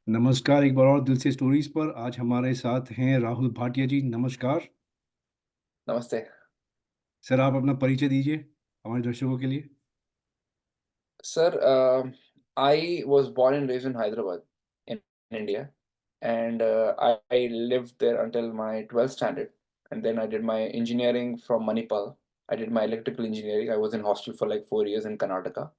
नमस्कार, एक बार और दिल से स्टोरीज पर आज हमारे साथ हैं राहुल भाटिया जी। नमस्कार नमस्ते सर, आप अपना परिचय दीजिए हमारे दर्शकों के लिए। Sir. I was born and raised in Hyderabad in India, and I lived there until my 12th standard, and then I did my engineering from Manipal. I did my electrical engineering. I was in hostel for like 4 years in Karnataka.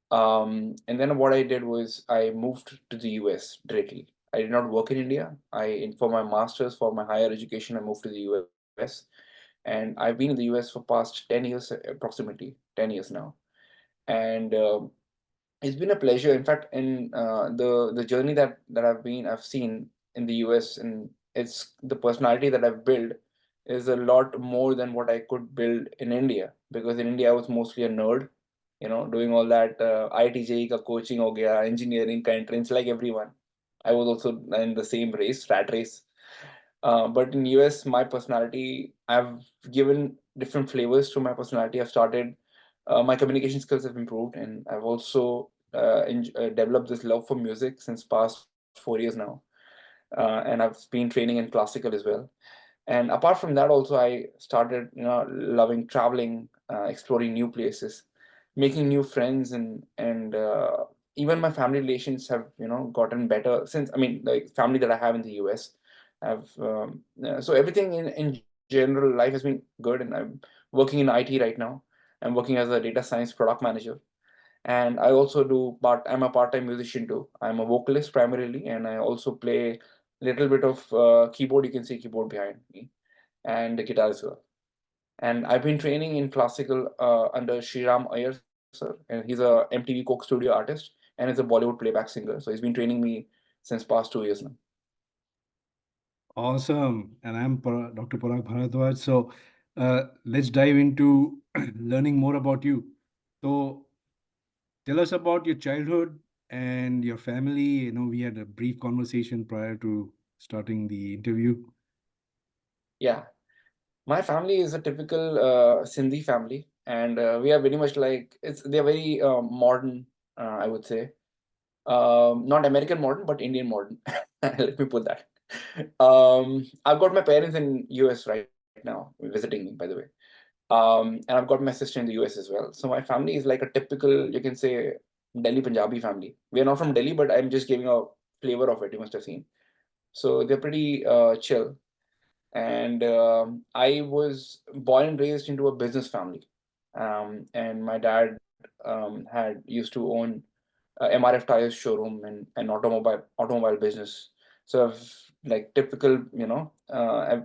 And then what I did was I moved to the US directly. I did not work in India. For my master's, for my higher education, I moved to the US, and I've been in the US for past 10 years, approximately 10 years now. And it's been a pleasure. In fact, in the journey that I've seen in the US, and it's the personality that I've built is a lot more than what I could build in India. Because in India, I was mostly a nerd, doing all that IIT ka coaching ho gaya, engineering ka entrance, like everyone. I was also in the same race, rat race. But in US, my personality, I've given different flavors to my personality. I've started, my communication skills have improved, and I've also developed this love for music since past 4 years now. And I've been training in classical as well. And apart from that, also I started, loving traveling, exploring new places, making new friends, and even my family relations have, gotten better since. I mean, like family that I have in the US, have so everything in general life has been good, and I'm working in IT right now. I'm working as a data science product manager, and I also do I'm a part-time musician too. I'm a vocalist primarily, and I also play a little bit of keyboard. You can see keyboard behind me, and the guitar as well. And I've been training in classical under Sriram Iyer sir, and he's a MTV Coke Studio artist and is a Bollywood playback singer. So he's been training me since past 2 years now. Awesome. And I'm Dr. Parag Bharadwaj. So let's dive into learning more about you. So tell us about your childhood and your family. We had a brief conversation prior to starting the interview. Yeah, my family is a typical Sindhi family, and we are very much like they're very modern, I would say. Not American modern, but Indian modern. Let me put that. I've got my parents in US right now visiting me, by the way. And I've got my sister in the US as well. So my family is like a typical, you can say, Delhi Punjabi family. We are not from Delhi, but I'm just giving a flavor of it. You must have seen. So they're pretty chill. And I was born and raised into a business family. And my dad had used to own MRF tires showroom and automobile business. So I've like typical,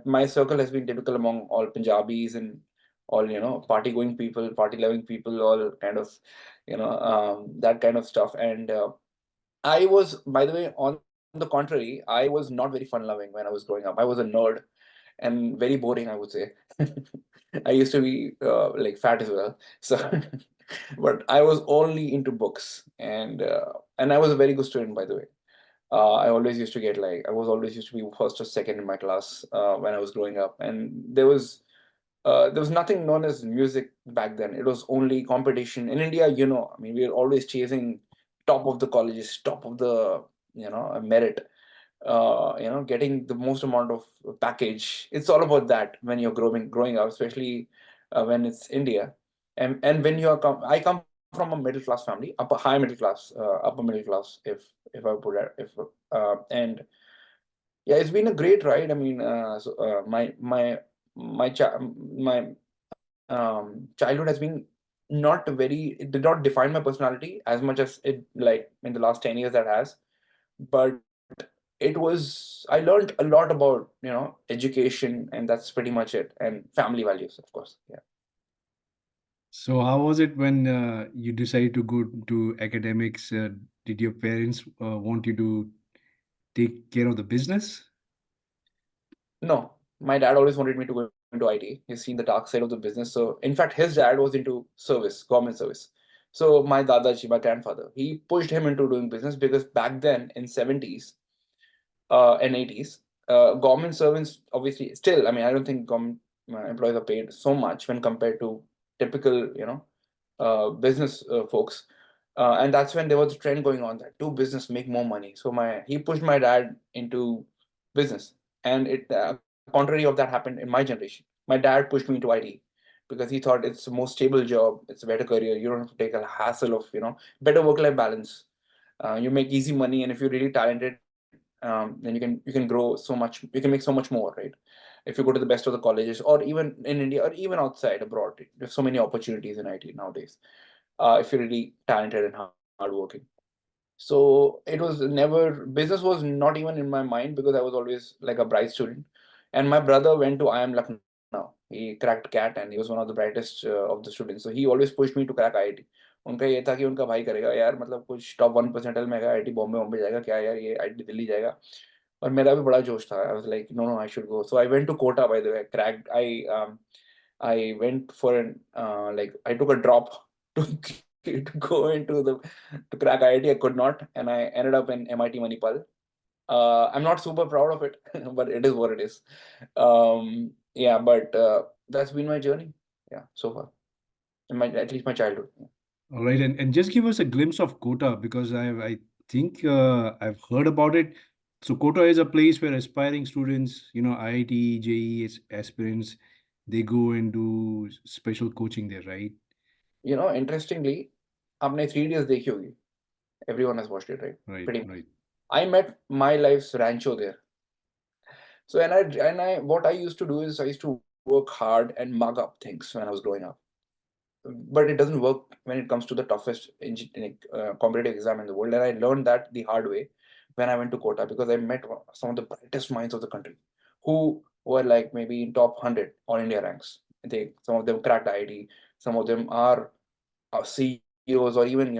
my circle has been typical among all Punjabis and all, party going people, party loving people, all kind of, that kind of stuff. And I was, by the way, on the contrary, I was not very fun loving when I was growing up. I was a nerd and very boring, I would say. I used to be like fat as well. So, but I was only into books, and I was a very good student, by the way. I always used to get like I was always used to be first or second in my class when I was growing up, and there was nothing known as music back then. It was only competition in India. I mean, we were always chasing top of the colleges, top of the merit, getting the most amount of package. It's all about that when you're growing up, especially when it's India, and when I come from a middle class family, upper high middle class, upper middle class, if I put it, if and yeah, it's been a great ride. I mean, my cha- my childhood has been not very. It did not define my personality as much as it like in the last 10 years that has, but I learned a lot about education, and that's pretty much it, and family values, of course. Yeah. So how was it when you decided to go to academics? Did your parents want you to take care of the business? No, my dad always wanted me to go into IT. He's seen the dark side of the business. So in fact, his dad was into service, government service. So my dadaji, my grandfather, he pushed him into doing business because back then in 70s and 80s, government servants obviously still, I mean, I don't think government employees are paid so much when compared to typical, business folks. And that's when there was a trend going on that do business, make more money. So he pushed my dad into business, and it contrary of that happened in my generation. My dad pushed me into IT because he thought it's a more stable job, it's a better career. You don't have to take a hassle of better work-life balance. You make easy money, and if you're really talented, then you can grow so much. You can make so much more, right? If you go to the best of the colleges, or even in India, or even outside abroad, there's so many opportunities in IT nowadays. If you're really talented and hardworking. So it was never, business was not even in my mind because I was always like a bright student. And my brother went to IIM Lucknow. He cracked CAT and he was one of the brightest of the students. So he always pushed me to crack IIT. उनका ये था कि उनका भाई करेगा यार, मतलब कुछ टॉप 1% में आईआईटी बॉम्बे बॉम्बे जाएगा क्या यार, ये आईआईटी दिल्ली जाएगा. और मेरा भी बड़ा जोश था. I was like no no I should go. So I went to Kota. By the way cracked. I went for an like I took a drop to to go into the to crack IIT. I could not, and I ended up in MIT Manipal. I'm not super proud of it, but it is what it is. Yeah, but that's been my journey. Yeah, so far, in my at least my childhood. Yeah. All right, and just give us a glimpse of Kota because I think I've heard about it. So Kota is a place where aspiring students, IIT, JEE aspirants, they go and do special coaching there, right? Interestingly, आपने 3 Ds देखी होगी. Everyone has watched it, right? Right, Pretty much. right. I met my life's rancho there. So and I what I used to do is I used to work hard and mug up things when I was growing up. But it doesn't work when it comes to the toughest competitive exam in the world. And I learned that the hard way when I went to Kota because I met some of the brightest minds of the country who were like maybe in top 100 all India ranks. Some of them cracked IIT, some of them are CEOs or even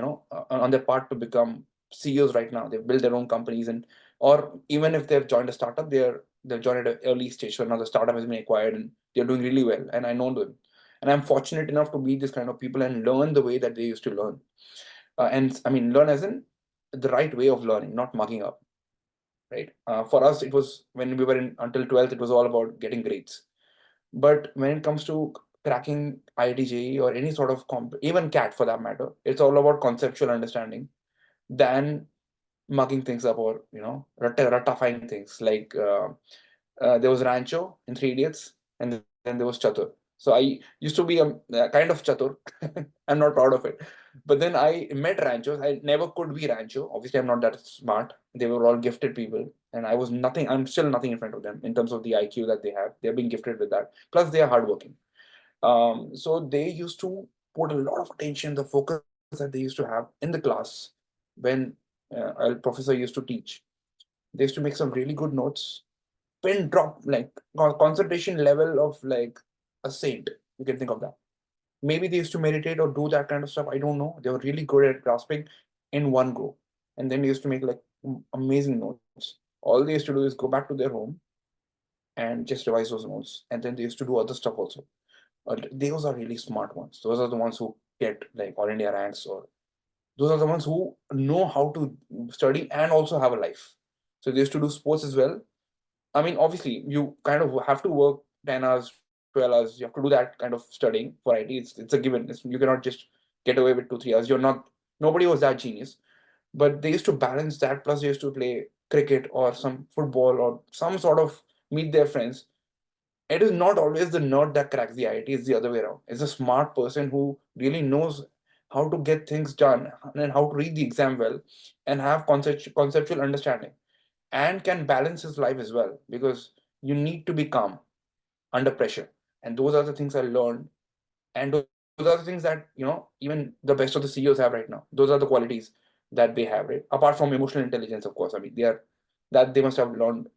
on their part to become CEOs right now. They've built their own companies, and or even if they've joined a startup, they've joined at an early stage. So now the startup has been acquired and they're doing really well. And I know them, and I'm fortunate enough to meet this kind of people and learn the way that they used to learn. And I mean, learn as in the right way of learning, not mugging up. Right? For us, it was when we were in until 12th, it was all about getting grades. But when it comes to cracking IIT or any sort of even CAT for that matter, it's all about conceptual understanding than mugging things up or ratifying things. Like there was Rancho in Three Idiots, and then there was Chatur. So I used to be a kind of Chatur. I'm not proud of it. But then I met Ranchos. I never could be Rancho. Obviously, I'm not that smart. They were all gifted people, and I was nothing. I'm still nothing in front of them in terms of the IQ that they have. They're being gifted with that. Plus, they are hardworking. So they used to put a lot of attention, the focus that they used to have in the class when a professor used to teach. They used to make some really good notes, pin drop, like concentration level of like a saint. You can think of that. Maybe they used to meditate or do that kind of stuff. I don't know. They were really good at grasping in one go. And then they used to make like amazing notes. All they used to do is go back to their home and just revise those notes. And then they used to do other stuff also. Those are really smart ones. Those are the ones who get like all India ranks, or those are the ones who know how to study and also have a life. So they used to do sports as well. I mean, obviously, you kind of have to work 10 hours, 12 hours. You have to do that kind of studying for IT. It's a given. You cannot just get away with 2, 3 hours. You're not, nobody was that genius. But they used to balance that. Plus, they used to play cricket or some football or some sort of meet their friends. It is not always the nerd that cracks the IIT, it's the other way around. It's a smart person who really knows how to get things done and how to read the exam well and have conceptual understanding and can balance his life as well, because you need to be calm under pressure. And those are the things I learned. And those are the things that, even the best of the CEOs have right now. Those are the qualities that they have, right? Apart from emotional intelligence, of course. I mean, they must have learned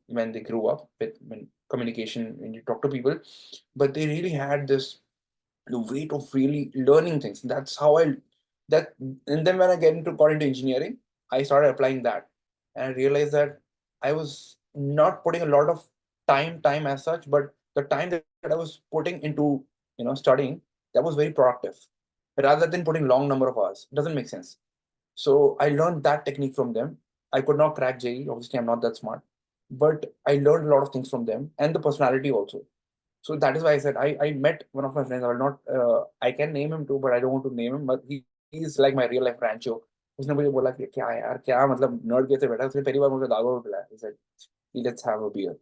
when they grew up with when communication, when you talk to people. But they really had this the weight of really learning things. That's how that and then when I got into engineering, I started applying that. And I realized that I was not putting a lot of time as such, but the time that I was putting into studying, that was very productive rather than putting long number of hours. It doesn't make sense. So I learned that technique from them. I could not crack JE. Obviously, I'm not that smart, but I learned a lot of things from them and the personality also. So that is why I said I met one of my friends. I will not. I can name him too, but I don't want to name him. But he's he's like my real life rancho. उसने मुझे बोला कि क्या यार क्या मतलब nerd कैसे बैठा उसने पहली बार मुझे दारू पिलाया. He said, let's have a beer.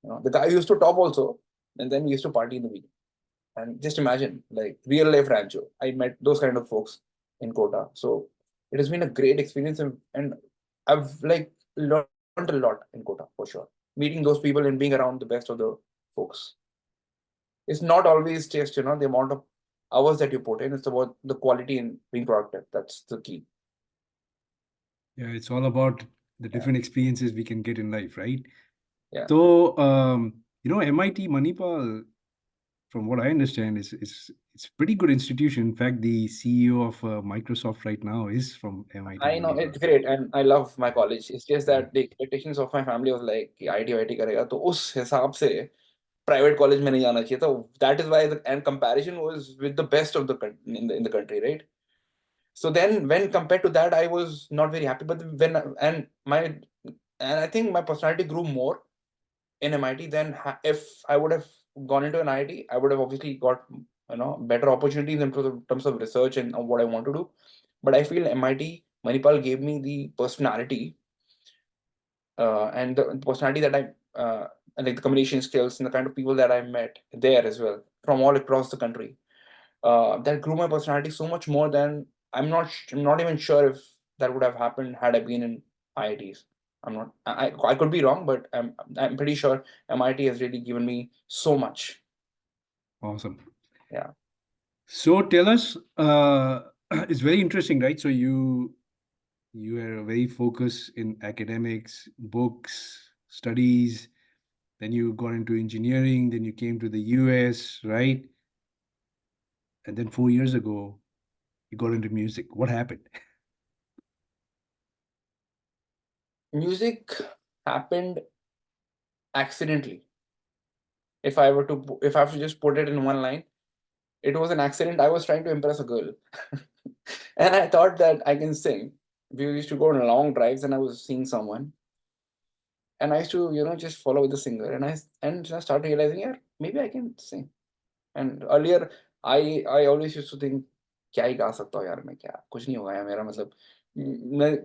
You know, the guy used to top also, and then we used to party in the weekend. And just imagine, like real life rancho. I met those kind of folks in Kota. So it has been a great experience, and I've like learned a lot in Kota for sure. Meeting those people and being around the best of the folks. It's not always just the amount of hours that you put in. It's about the quality and being productive. That's the key. Yeah, it's all about the Yeah, different experiences we can get in life, right? yeah. So, MIT Manipal, from what I understand, is pretty good institution. In fact, the CEO of Microsoft right now is from MIT I know Manipal. it's great, and I love my college. It's just Yeah. that the expectations of my family was like कि IT YT करेगा तो उस हिसाब से private college में नहीं जाना चाहिए. तो that is why and comparison was with the best of the in the country, right? So then when compared to that, I was not very happy. But when and I think my personality grew more in MIT than if I would have gone into an IIT. I would have obviously got better opportunities in terms of research and what I want to do. But I feel MIT Manipal gave me the personality and the personality that and like the communication skills and the kind of people that I met there as well from all across the country. That grew my personality so much more than I'm not even sure if that would have happened had I been in IITs. I'm not. I could be wrong, but I'm pretty sure MIT has really given me so much. Awesome. Yeah. So tell us, it's very interesting, right? So you are very focused in academics, books, studies. Then you got into engineering. Then you came to the US, right? And then 4 years ago, you got into music. What happened? Music happened accidentally. If I have to just put it in one line, it was an accident. I was trying to impress a girl, and I thought that I can sing. We used to go on long drives, and I was seeing someone, and I used to just follow with the singer, and I started realizing, yeah, maybe I can sing. And earlier, I always used to think, क्या ही गा सकता हूँ यार मैं क्या कुछ नहीं होगा यार मेरा मतलब मैं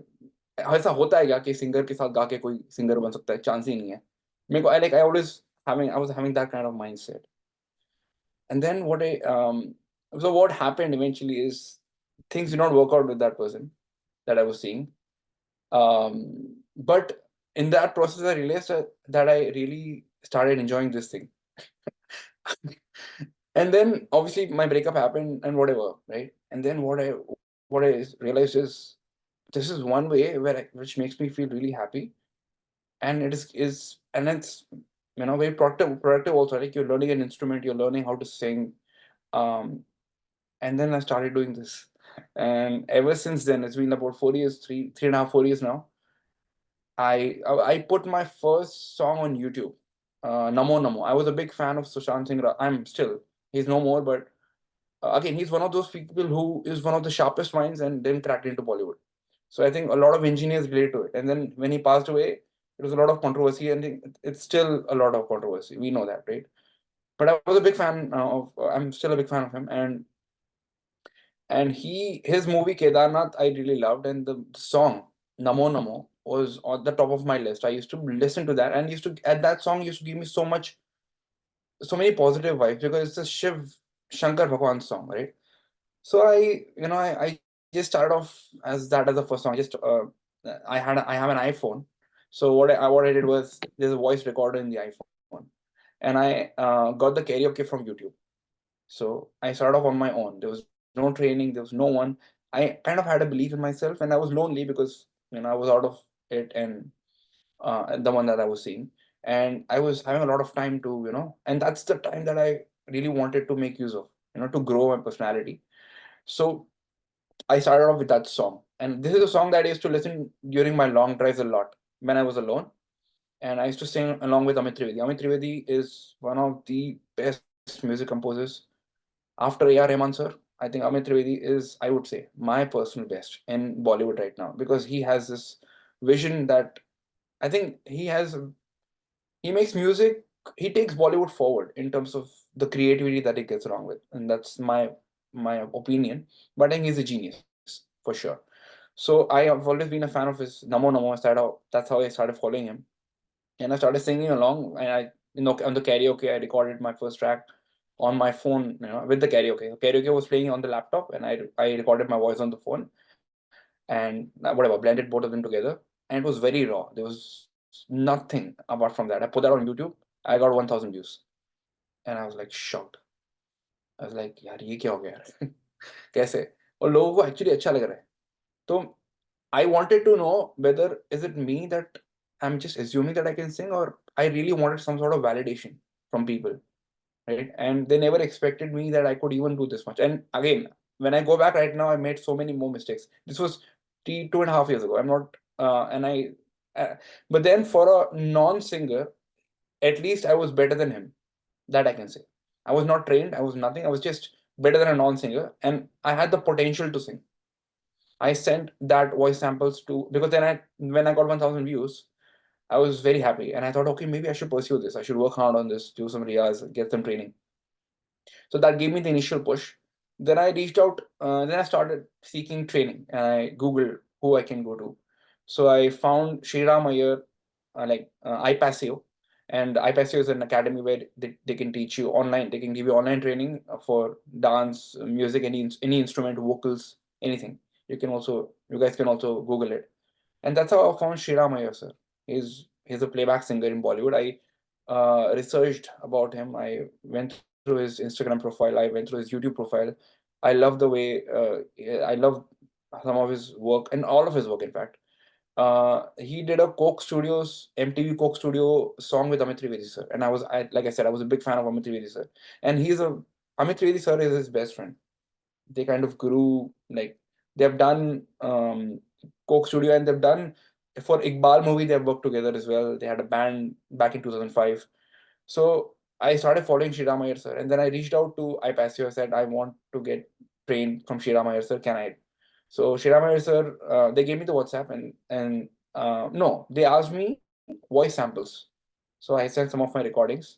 ऐसा होता है क्या कि सिंगर के साथ गा के कोई सिंगर बन सकता है चांस ही नहीं है मेरे को I always having I was having that kind of mindset. And then what happened eventually is things did not work out with that person that I was seeing. But in that process, I realized that I really started enjoying this thing. And then obviously my breakup happened and whatever, right? And then what I realized is this is one way which makes me feel really happy, and it is and it's very productive also. Like you're learning an instrument, you're learning how to sing, um, and then I started doing this, and ever since then it's been about 4 years, 3.5, 4 years now. I put my first song on YouTube, Namo Namo. I was a big fan of Sushant Singh. I'm still. He's no more, but again, he's one of those people who is one of the sharpest minds and then cracked into Bollywood. So I think a lot of engineers relate to it. And then when he passed away, it was a lot of controversy, and it's still a lot of controversy. We know that, right? But I was a big fan of. I'm still a big fan of him, and his movie Kedarnath I really loved, and the song Namo Namo was on the top of my list. I used to listen to that, and used to at that song used to give me so many positive vibes because it's a Shiv Shankar Bhagwan song, right? So I just started off as that as the first song. I have an iPhone, so what I did was there's a voice recorder in the iPhone, and I got the karaoke from YouTube. So I started off on my own. There was no training. There was no one. I kind of had a belief in myself, and I was lonely because I was out of it and the one that I was seeing, and I was having a lot of time to and that's the time that I really wanted to make use of to grow my personality. So I started off with that song, and this is a song that I used to listen during my long drives a lot when I was alone, and I used to sing along with Amit Trivedi. Amit Trivedi is one of the best music composers after A.R. Rahman sir. I think Amit Trivedi is, I would say, my personal best in Bollywood right now because he has this vision that I think he makes music. He takes Bollywood forward in terms of the creativity that he gets along with, and that's my opinion. But I think he's a genius. for sure. So I have always been a fan of his Namo Namo. That's how I started following him, and I started singing along. And on the karaoke, I recorded my first track on my phone, with the karaoke. Karaoke was playing on the laptop, and I recorded my voice on the phone, and whatever, blended both of them together, and it was very raw. There was nothing apart from that. I put that on YouTube. I got 1,000 views, and I was like shocked. I was like, यार ये क्या हो गया यार कैसे और लोगों को एक्चुअली अच्छा लग रहा है तो I wanted to know whether is it me that I'm just assuming that I can sing, or I really wanted some sort of validation from people, right? And they never expected me that I could even do this much. And again, when I go back right now, I made so many more mistakes. This was 2.5 years ago. I'm not, and I, but then for a non-singer, at least I was better than him. That I can say. I was not trained. I was nothing. I was just better than a non-singer, and I had the potential to sing. I sent that voice samples to, because then when I got 1,000 views, I was very happy, and I thought, okay, maybe I should pursue this. I should work hard on this, do some riyas, get some training. So that gave me the initial push. Then I reached out. Then I started seeking training, and I googled who I can go to. So I found Shriram Iyer, iPassio, and iPassio is an academy where they can teach you online. They can give you online training for dance, music, any instrument, vocals, anything. You guys can also Google it, and that's how I found Shriram Iyer, sir. He's a playback singer in Bollywood. I researched about him. I went through his Instagram profile. I went through his YouTube profile. I love the way I love some of his work and all of his work. In fact, he did a Coke Studios MTV Coke Studio song with Amit Trivedi sir, and like I said, I was a big fan of Amit Trivedi sir, and Amit Trivedi sir is his best friend. They kind of grew like they've done Coke Studio, and they've done for Iqbal movie. They've worked together as well. They had a band back in 2005. So I started following Shriram Iyer sir, and then I reached out to iPassio. I said I want to get trained from Shriram Iyer sir. Can I? So Shriram Iyer sir, they gave me the WhatsApp, and no, they asked me voice samples. So I sent some of my recordings,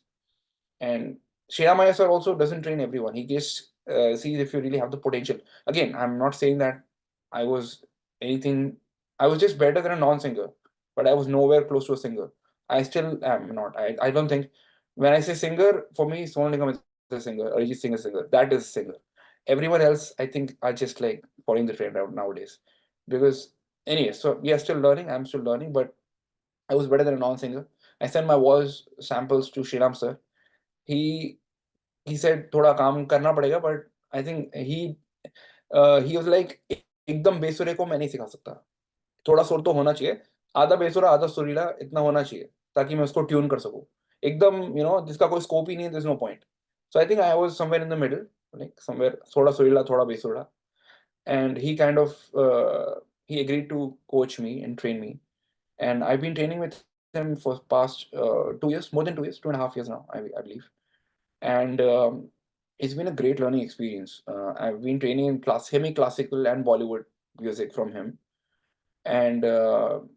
and Shriram sir also doesn't train everyone. He just sees if you really have the potential. Again, I'm not saying that I was anything. I was just better than a non-singer, but I was nowhere close to a singer. I still am not. I don't think when I say singer, for me, Sonu Nigam is a singer, Arijit Singh is a singer. That is a singer. Everyone else, I think, are just like following the trend out nowadays. Because anyway, so we are still learning. I'm still learning, but I was better than a non-singer. I sent my voice samples to Shriram sir. He he said थोड़ा काम करना पड़ेगा, but I think he was like एकदम बेसुरे को मैं नहीं सिखा सकता, थोड़ा सुर तो होना चाहिए, आधा बेसुरा आधा सुरीला इतना होना चाहिए ताकि मैं उसको ट्यून कर सकूं, एकदम जिसका कोई स्कोप ही नहीं है, there's no point. So I think I was somewhere in the middle, like somewhere थोड़ा सुरीला थोड़ा बेसुरा, and he kind of he agreed to coach me and train me, and I've been training with him for past 2 years, more than 2 years, 2.5 years now, I believe. And it's been a great learning experience. I've been training in semi-classical and Bollywood music from him, and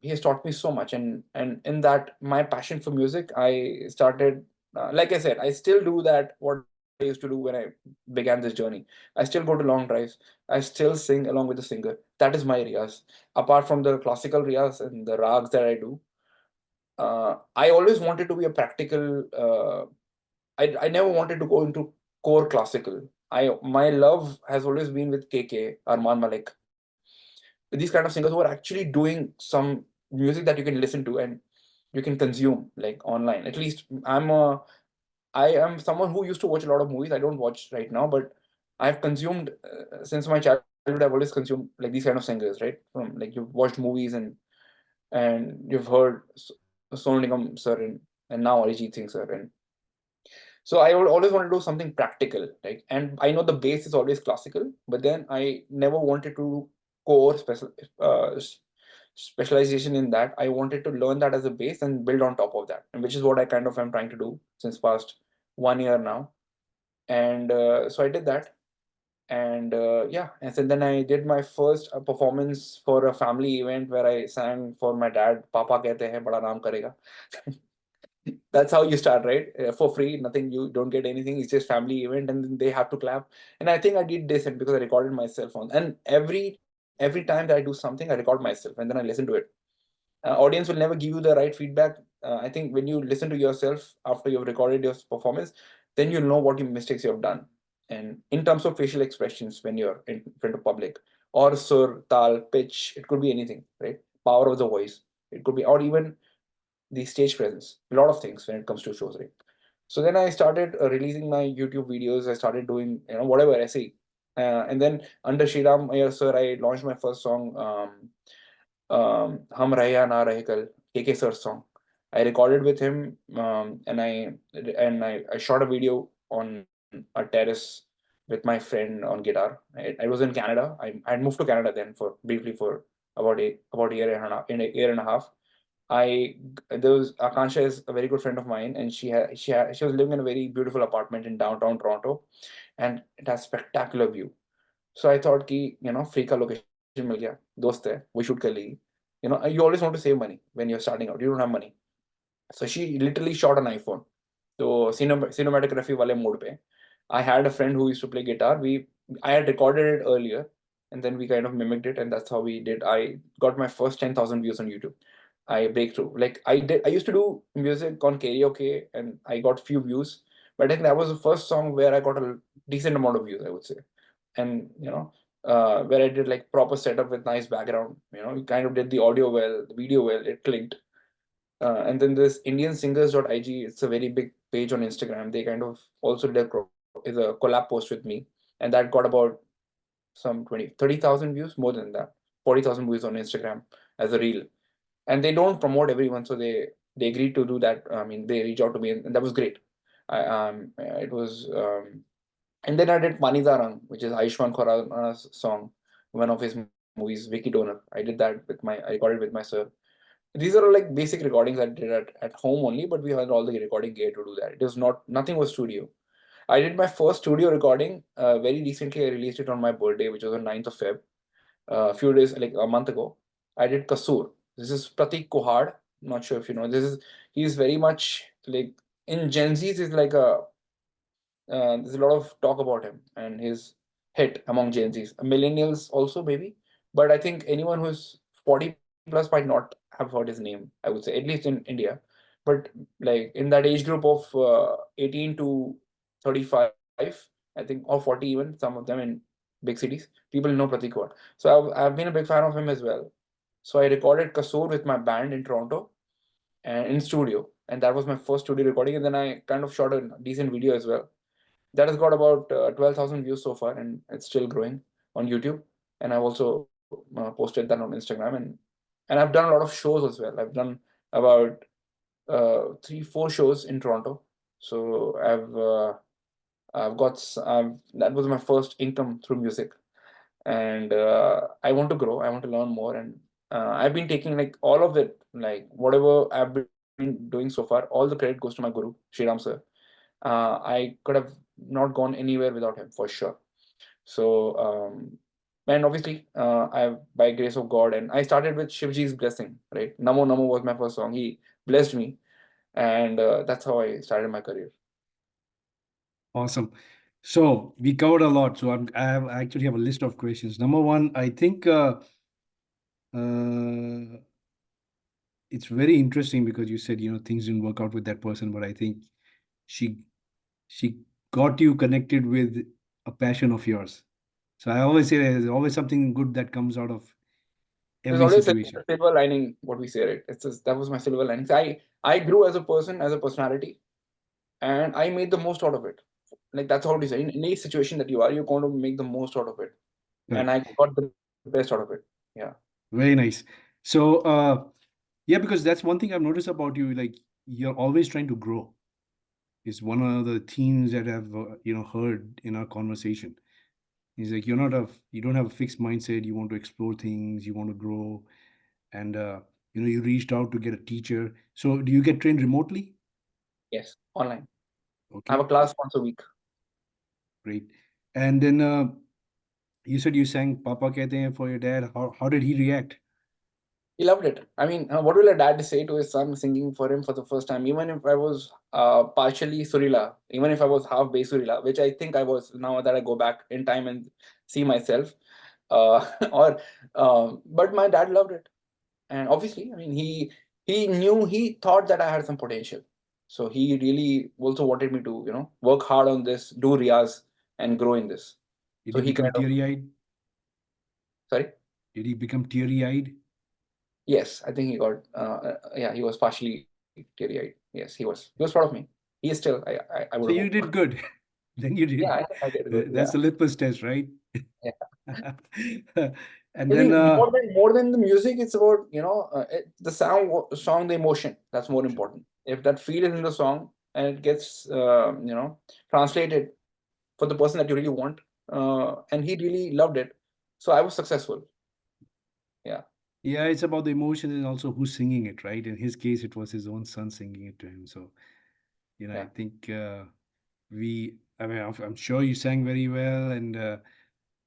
he has taught me so much. And in that, my passion for music, I started. Like I said, I still do that. What I used to do when I began this journey. I still go to long drives. I still sing along with the singer. That is my riyas. Apart from the classical riyas and the rags that I do, I always wanted to be a practical. I never wanted to go into core classical. My love has always been with KK, Arman Malik, these kind of singers who are actually doing some music that you can listen to and you can consume like online. At least I am someone who used to watch a lot of movies. I don't watch right now, but I've consumed since my childhood. I've always consumed like these kind of singers, right? From like you've watched movies and you've heard Sonu Nigam sir and now Arijit Singh sir, and so I would always want to do something practical, right? And I know the base is always classical, but then I never wanted to core specialization in that. I wanted to learn that as a base and build on top of that, and which is what I kind of am trying to do since past 1 year now. And so I did that, and yeah, and so then I did my first performance for a family event where I sang for my dad. Papa कहते हैं बड़ा नाम करेगा. That's how you start, right? For free, nothing, you don't get anything, it's just family event, and then they have to clap. And I think I did this because I recorded myself on, and every time every time that I do something, I record myself and then I listen to it. Audience will never give you the right feedback. I think when you listen to yourself after you've recorded your performance, then you'll know what mistakes you have done. And in terms of facial expressions, when you're in front of public, or sur, tal, pitch, it could be anything, right? Power of the voice, it could be, or even the stage presence, a lot of things when it comes to shows, right? So then I started releasing my YouTube videos. I started doing, whatever I see. And then under Shriram Iyer sir, I launched my first song, Hum Rahe Ya Na Rahe Kal, KK sir's song. I recorded with him, I shot a video on a terrace with my friend on guitar. I was in Canada. I had moved to Canada then for briefly for about a year and a half. In a year and a half, there was Akansha is a very good friend of mine, and she was living in a very beautiful apartment in downtown Toronto, and it has spectacular view. So I thought ki, free ka location mil gaya, dost hai, we shoot kar legi. You always want to save money when you're starting out. You don't have money. So she literally shot an iPhone. So cinematography wale mode pe. I had a friend who used to play guitar. I had recorded it earlier, and then we kind of mimicked it, and that's how we did. I got my first 10,000 views on YouTube. I breakthrough. Like I used to do music on karaoke, and I got few views. But I think that was the first song where I got a decent amount of views, I would say. And where I did like proper setup with nice background. We kind of did the audio well, the video well. It clicked. And then this indiansingers.ig, it's a very big page on Instagram. They kind of also did is a collab post with me, and that got about some 30,000 views, more than that, 40,000 views on Instagram as a reel. And they don't promote everyone, so they agreed to do that. I mean, they reach out to me, and that was great. It was, and then I did Pani Rang, which is Ayushmann Khurrana's song, one of his movies, Vicky Donor. I did that I recorded with my sir. These are all like basic recordings I did at home only, but we had all the recording gear to do that. It was not, nothing was studio. I did my first studio recording very recently. I released it on my birthday, which was on 9th of Feb, a few days, like a month ago. I did Kasur. This is Pratik Kuhad. Not sure if you know. He's very much like in Gen Z's. Is like there's a lot of talk about him and his hit among Gen Zs, millennials also maybe. But I think anyone who's 40 plus might not have heard his name. I would say, at least in India. But like in that age group of 18 to 35, I think, or 40 even, some of them in big cities, people know Pratik Kaur. So I've been a big fan of him as well. So I recorded Kasoor with my band in Toronto and in studio, and that was my first studio recording. And then I kind of shot a decent video as well. That has got about 12,000 views so far, and it's still growing on YouTube. And I've also posted that on Instagram, and I've done a lot of shows as well. I've done about 3, 4 shows in Toronto. So that was my first income through music, and I want to grow. I want to learn more, and I've been taking like all of it, like whatever I've been doing so far. All the credit goes to my guru, Sriram sir. I could have not gone anywhere without him for sure. So, and obviously, I by grace of God, and I started with Shivji's blessing, right? Namo Namo was my first song. He blessed me, and that's how I started my career. Awesome. So we covered a lot. So I actually have a list of questions. Number one, I think uh, it's very interesting because you said, things didn't work out with that person, but I think she she got you connected with a passion of yours. So I always say there's always something good that comes out of There's every always a situation. silver lining, what we say, right? It's just, that was my silver lining. So I grew as a person, as a personality, and I made the most out of it. Like that's how it is. In any situation that you are, you're going to make the most out of it, and Correct. I got the best out of it. Yeah. Very nice. So yeah, because that's one thing I've noticed about you. Like you're always trying to grow. Is one of the themes that I've heard in our conversation. Is like you don't have a fixed mindset. You want to explore things. You want to grow, and you reached out to get a teacher. So do you get trained remotely? Yes, online. I have Okay, a class once a week. great. And then you said you sang "Papa Kehte Hain" for your dad. How did he react? He loved it. I mean, what will a dad say to his son singing for him for the first time? Even if I was partially Surila, even if I was half Bay Surila, which I think I was now that I go back in time and see myself. or but my dad loved it. And obviously, I mean, he knew, he thought that I had some potential, so he really also wanted me to, work hard on this, do riyaz, and grow in this. Did So you he become kind of, teary-eyed? sorry. Did he become teary-eyed? Yes, I think he got, yeah, he was partially teary-eyed. Yes, he was proud of me. He is still, I would So hope. you did good. Then you Yeah, did. I did good. That's Yeah. the litmus test, right? Yeah. And I then, think more than the music, it's about, the song, the emotion. That's more sure. important. If that feel is in the song and it gets, translated for the person that you really want, and he really loved it, so I was successful. Yeah, Yeah, it's about the emotion and also who's singing it, right? In his case, it was his own son singing it to him. So, I yeah. think I mean, I'm sure you sang very well, and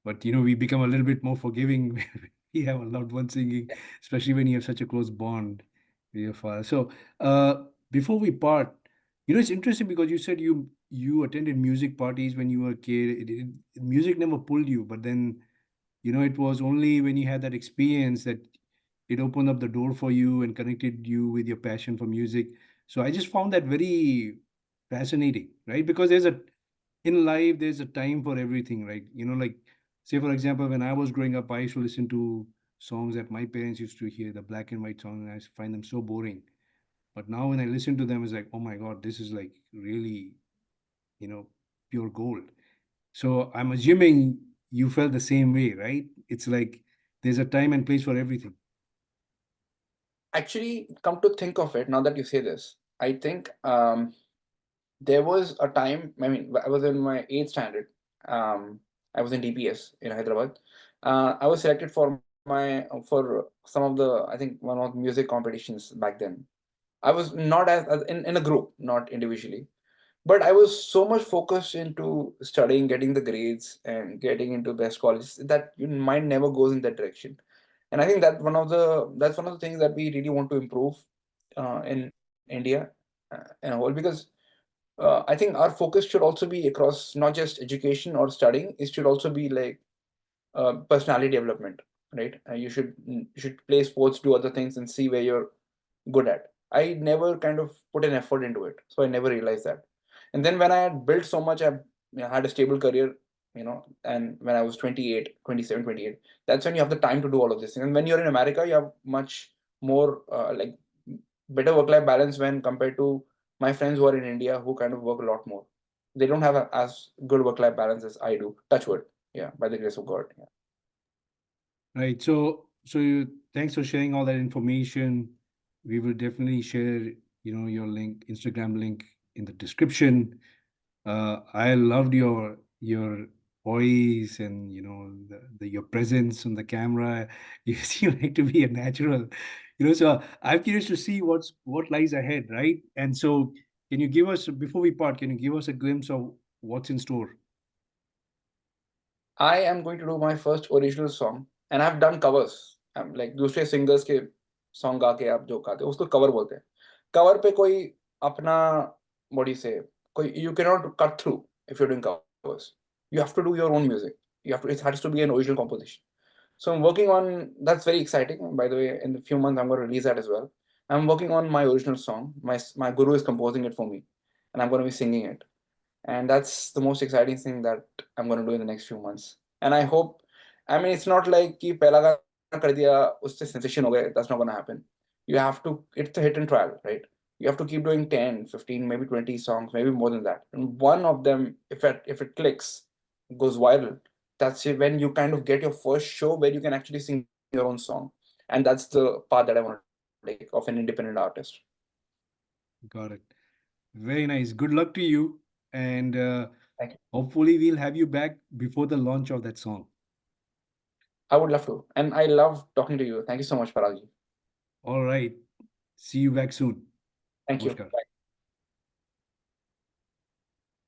but we become a little bit more forgiving when we have a loved one singing, especially when you have such a close bond with your father. So, before we part, it's interesting because you said you attended music parties when you were a kid. Music never pulled you, but then it was only when you had that experience that it opened up the door for you and connected you with your passion for music. So I just found that very fascinating, right? Because in life, there's a time for everything, right? Like, say, for example, when I was growing up, I used to listen to songs that my parents used to hear, the black and white songs, and I used to find them so boring. But now when I listen to them, it's like, oh my God, this is like really, you know, pure gold. So I'm assuming you felt the same way, right? It's like there's a time and place for everything. Actually, come to think of it, now that you say this, I think, there was a time. I mean, I was in my eighth standard. Um, I was in DPS in Hyderabad. I was selected for some of the, I think, one of the music competitions back then. I was not as in a group, not individually, but I was so much focused into studying, getting the grades, and getting into best colleges that your mind never goes in that direction. And I think that's one of the things that we really want to improve in India, and all, because I think our focus should also be across not just education or studying. It should also be like personality development, right? You should play sports, do other things, and see where you're good at. I never kind of put an effort into it, so I never realized that. And then when I had built so much, I had a stable career, and when I was 28, 27, 28, that's when you have the time to do all of this. And when you're in America, you have much more like better work-life balance when compared to my friends who are in India who kind of work a lot more. They don't have as good work-life balance as I do. Touch wood. Yeah, by the grace of God. Yeah. Right. Thanks for sharing all that information. We will definitely share, your link, Instagram link in the description. I loved your voice and your presence on the camera. You seem like to be a natural. So I'm curious to see what lies ahead, right? And so, can you give us before we part? Can you give us a glimpse of what's in store? I am going to do my first original song, and I've done covers. Like दूसरे singers के song गा के आप जो गाते हो उसको cover बोलते हैं. Cover पे कोई अपना, what do you say, कोई, you cannot cut through if you're doing covers. You have to do your own music. It has to be an original composition. So I'm working on, that's very exciting. By the way, in a few months I'm going to release that as well. I'm working on my original song. My guru is composing it for me, and I'm going to be singing it. And that's the most exciting thing that I'm going to do in the next few months. And I hope, I mean, it's not like कि पहला गाना कर दिया उससे sensation हो गए. That's not going to happen. You have to, it's a hit and trial, right? You have to keep doing 10, 15, maybe 20 songs, maybe more than that. And one of them, if it clicks, goes viral, that's it, when you kind of get your first show where you can actually sing your own song. And that's the path that I want to take of an independent artist. Got it. Very nice. Good luck to you. And Thank you. hopefully, we'll have you back before the launch of that song. I would love to. And I love talking to you. Thank you so much, Parag. All right. See you back soon. Thank you. Namaskar. Bye.